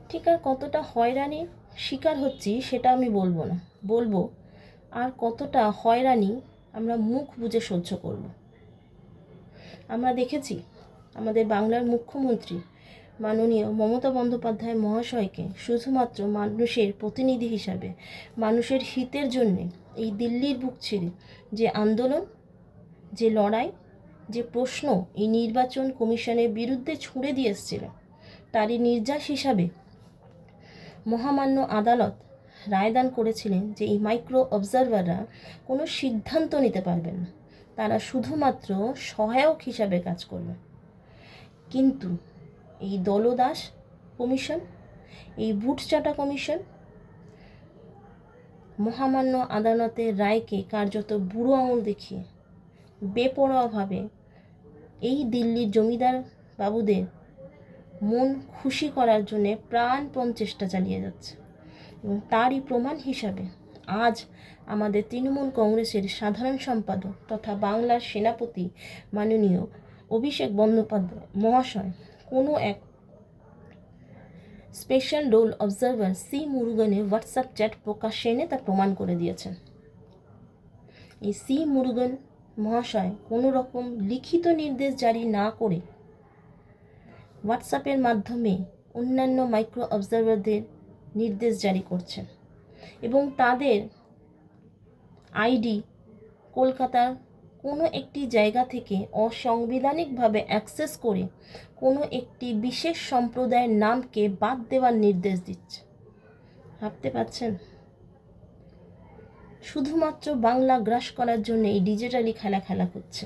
ঠিক আর কতটা হয়রানির শিকার হচ্ছি সেটা আমি বলবো না, বলবো আর কতটা হয়রানি আমরা মুখ বুজে সহ্য করব। আমরা দেখেছি আমাদের বাংলার মুখ্যমন্ত্রী মাননীয় মমতা বন্দ্যোপাধ্যায় মহাশয়কে শুধুমাত্র মানুষের প্রতিনিধি হিসাবে, মানুষের হিতের জন্যে এই দিল্লির বুক ছেড়ে যে আন্দোলন, যে লড়াই, যে প্রশ্ন এই নির্বাচন কমিশনের বিরুদ্ধে ছুঁড়ে দিয়ে এসেছিল, তারই নির্যাস হিসাবে মহামান্য আদালত রায়দান করেছিলেন যে এই মাইক্রো অবজারভাররা কোনো সিদ্ধান্ত নিতে পারবেন না, তারা শুধুমাত্র সহায়ক হিসাবে কাজ করবে। কিন্তু এই দলদাস কমিশন, এই বুটচাটা কমিশন মহামান্য আদালতের রায়কে কার্যত বুড়ো আঙুল দেখিয়ে বেপরোয়াভাবে এই দিল্লির জমিদার বাবুদের মন খুশি করার জন্যে প্রাণপণ চেষ্টা চালিয়ে যাচ্ছে। এবং তারই প্রমাণ হিসাবে আজ আমাদের তৃণমূল কংগ্রেসের সাধারণ সম্পাদক তথা বাংলার সেনাপতি মাননীয় অভিষেক বন্দ্যোপাধ্যায় মহাশয় কোনো এক স্পেশাল রোল অবজারভার সি মুরুগানের হোয়াটসঅ্যাপ চ্যাট প্রকাশ্যে এনে তা প্রমাণ করে দিয়েছেন। এই সি মুরুগান মহাশয় কোনো রকম লিখিত নির্দেশ জারি না করে হোয়াটসঅ্যাপের মাধ্যমে অন্যান্য মাইক্রো অবজারভারদের নির্দেশ জারি করছেন এবং তাদের আইডি কলকাতার কোনো একটি জায়গা থেকে অসাংবিধানিকভাবে অ্যাক্সেস করে কোনো একটি বিশেষ সম্প্রদায়ের নামকে বাদ দেওয়ার নির্দেশ দিচ্ছে। ভাবতে পারছেন? শুধুমাত্র বাংলা গ্রাস করার জন্য এই ডিজিটালি খেলা করছে,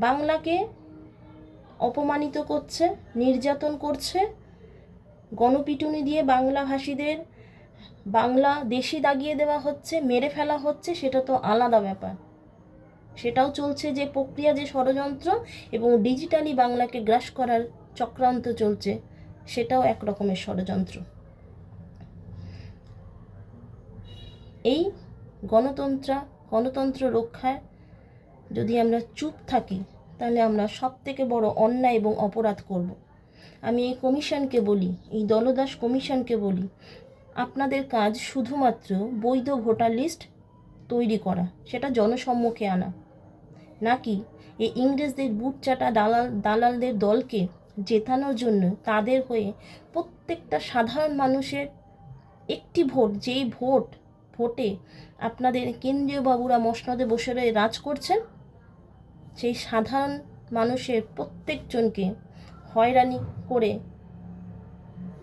বাংলাকে অপমানিত করছে, নির্যাতন করছে, গণপিটুনি দিয়ে বাংলাভাষীদের বাংলা দেশি দাগিয়ে দেওয়া হচ্ছে, মেরে ফেলা হচ্ছে, সেটা তো আলাদা ব্যাপার। সেটাও চলছে, যে প্রক্রিয়া, যে ষড়যন্ত্র এবং ডিজিটালি বাংলাকে গ্রাস করার চক্রান্ত চলছে, সেটাও এক রকমের ষড়যন্ত্র। এই গণতন্ত্র রক্ষায় যদি আমরা চুপ থাকি তাহলে আমরা সব থেকে বড় অন্যায় এবং অপরাধ করব। আমি এই কমিশনকে বলি, এই দলদাস কমিশনকে বলি, আপনাদের কাজ শুধুমাত্র বৈধ ভোটার লিস্ট তৈরি করা, সেটা জনসম্মুখে আনা, নাকি এই ইংরেজদের বুটচাটা দালালদের দলকে জেতানোর জন্য তাদের হয়ে প্রত্যেকটা সাধারণ মানুষের একটি ভোট, যেই ভোটে আপনাদের কেন্দ্রীয় বাবুরা মসনদে বসে রয়ে রাজ করছেন, সেই সাধারণ মানুষের প্রত্যেকজনকে হয়রানি করে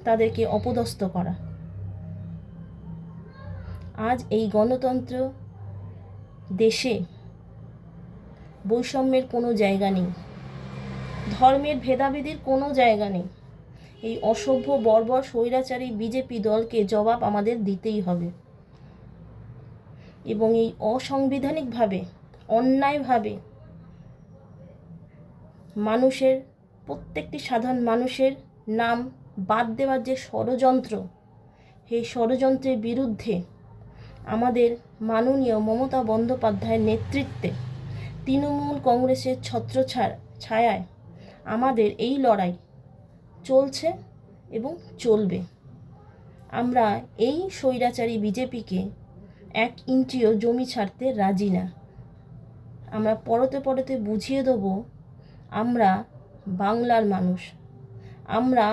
তাদেরকে অপদস্থ করা। আজ এই গণতন্ত্র দেশে বৈষম্যের কোনো জায়গা নেই, ধর্মের ভেদাভেদের কোনো জায়গা নেই। এই অসভ্য বর্বর স্বৈরাচারী বিজেপি দলকে জবাব আমাদের দিতেই হবে এবং এই অসাংবিধানিকভাবে, অন্যায়ভাবে মানুষের, প্রত্যেকটি সাধারণ মানুষের নাম বাদ দেওয়ার যে ষড়যন্ত্র, সেই ষড়যন্ত্রের বিরুদ্ধে আমাদের মাননীয় মমতা বন্দ্যোপাধ্যায়ের নেতৃত্বে তৃণমূল কংগ্রেসের ছায়ায় আমাদের এই লড়াই চলছে এবং চলবে। আমরা এই স্বৈরাচারী বিজেপিকে 1 ইঞ্চিও জমি ছাড়তে রাজি না। আমরা পরতে বুঝিয়ে দেব আমরা বাংলার মানুষ, আমরা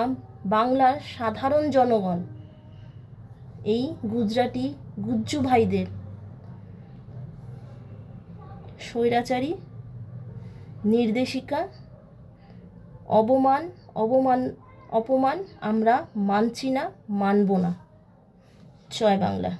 বাংলার সাধারণ জনগণ এই গুজরাটি গুজ্জু ভাইদের স্বৈরাচারী নির্দেশিকা, অপমান আমরা মানছি না, মানব না। জয় বাংলা।